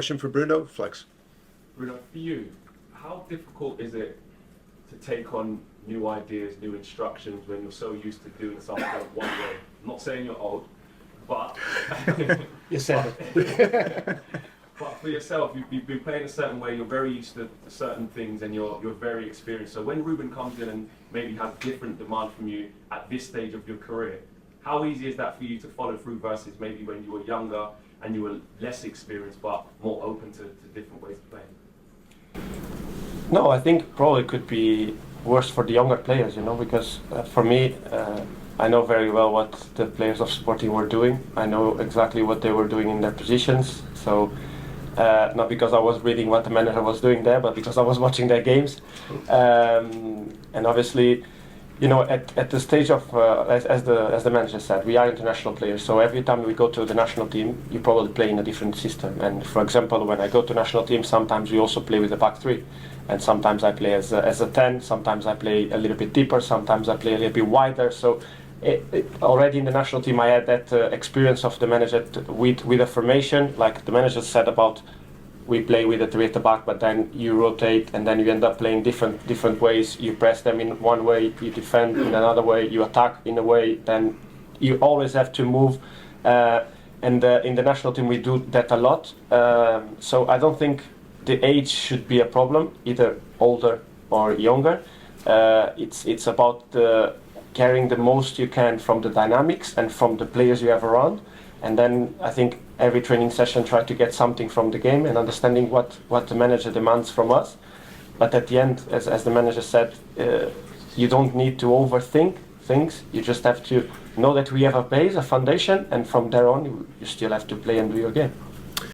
Question for Bruno, Flex. Bruno, for you, how difficult is it to take on new ideas, new instructions when you're so used to doing something one way? I'm not saying you're old, but You said it. but for yourself, you've been playing a certain way. You're very used to certain things, and you're very experienced. So when Ruben comes in and maybe has different demand from you at this stage of your career, how easy is that for you to follow through versus maybe when you were younger and you were less experienced but more open to different ways of playing? No, I think probably could be worse for the younger players, because for me, I know very well what the players of Sporting were doing. I know exactly what they were doing in their positions. So not because I was reading what the manager was doing there, but because I was watching their games. And obviously, at the stage of, as the manager said, we are international players. So every time we go to the national team, you probably play in a different system. And for example, when I go to national team, sometimes we also play with a back three. And sometimes I play as a 10, sometimes I play a little bit deeper, sometimes I play a little bit wider. So already in the national team I had that experience of the manager with a formation, like the manager said about we play with a three at the back, but then you rotate and then you end up playing different ways. You press them in one way, you defend in another way, you attack in a way, then you always have to move. And in the national team we do that a lot. So I don't think the age should be a problem, either older or younger. It's about carrying the most you can from the dynamics and from the players you have around. And then I think every training session try to get something from the game and understanding what the manager demands from us. But at the end, as the manager said, you don't need to overthink things. You just have to know that we have a base, a foundation, and from there on you still have to play and do your game.